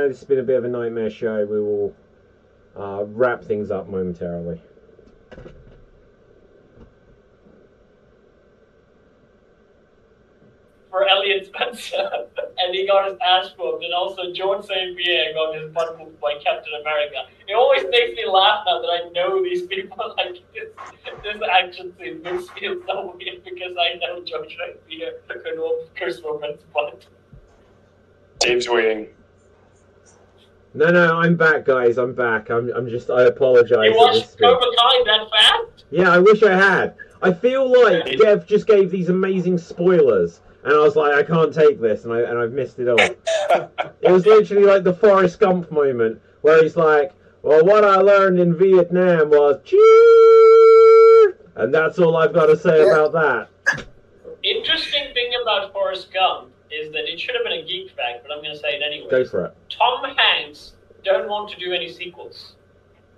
This has been a bit of a nightmare show. We will wrap things up momentarily. For Elliot Spencer, and he got his ass whooped, and also George St. Pierre got his butt whooped by Captain America. It always makes me laugh now that I know these people. Like this action scene makes me feel so weird because I know George St. Pierre could whoop Chris Roman's butt. Dave's waiting. No, I'm back, guys. I'm back. I apologise. You watched Cobra Kai that fast? Yeah, I wish I had. I feel like Dev just gave these amazing spoilers, and I was like, I can't take this, and I've missed it all. It was literally like the Forrest Gump moment, where he's like, well, what I learned in Vietnam was cheer, and that's all I've got to say about that. Interesting thing about Forrest Gump is that it should have been a geek fact, but I'm going to say it anyway. Go for it. Tom Hanks don't want to do any sequels.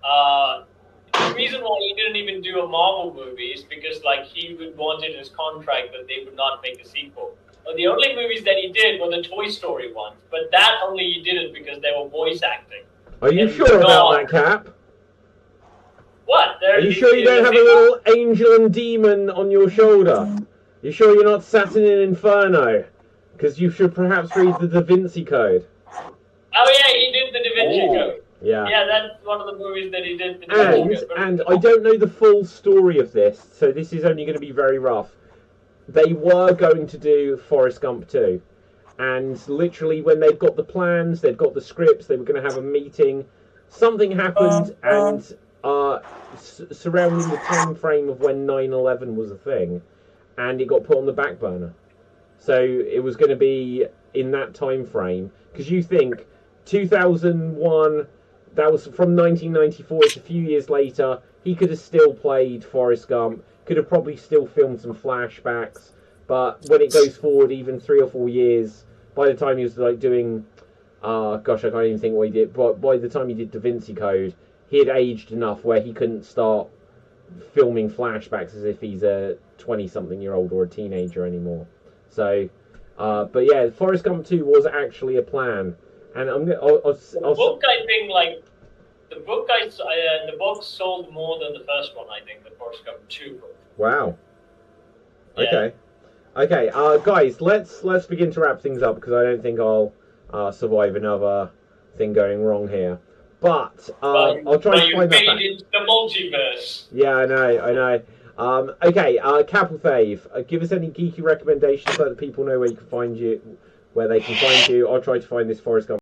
The reason why he didn't even do a Marvel movie is because, like, he would want in his contract that they would not make a sequel. But the only movies that he did were the Toy Story ones, but that only he did it because they were voice acting. Are you sure about that, Cap? What? Are you sure you don't have a little angel and demon on your shoulder? You sure you're not Saturn in Inferno? Because you should perhaps read the Da Vinci Code. Oh yeah, he did the Da Vinci Code. Yeah. Yeah, that's one of the movies that he did. The Da Vinci Code. And I don't know the full story of this, so this is only going to be very rough. They were going to do Forrest Gump 2. And literally when they'd got the plans, they'd got the scripts, they were going to have a meeting. Something happened, and surrounding the time frame of when 9/11 was a thing, and it got put on the back burner. So it was going to be in that time frame, because you think 2001, that was from 1994. It's a few years later. He could have still played Forrest Gump. Could have probably still filmed some flashbacks. But when it goes forward, even 3 or 4 years, by the time he was like doing, gosh, I can't even think what he did. But by the time he did Da Vinci Code, he had aged enough where he couldn't start filming flashbacks as if he's a 20-something-year-old or a teenager anymore. So, but yeah, Forrest Gump 2 was actually a plan, and The book, I think, like the book sold more than the first one. I think the Forrest Gump 2 book. Wow. Yeah. Okay, guys, let's begin to wrap things up because I don't think I'll survive another thing going wrong here. But I'll try to find that back. Into the multiverse. Yeah, I know. Okay, Capelthave, give us any geeky recommendations so that people know where they can find you. I'll try to find this Forrest Gump.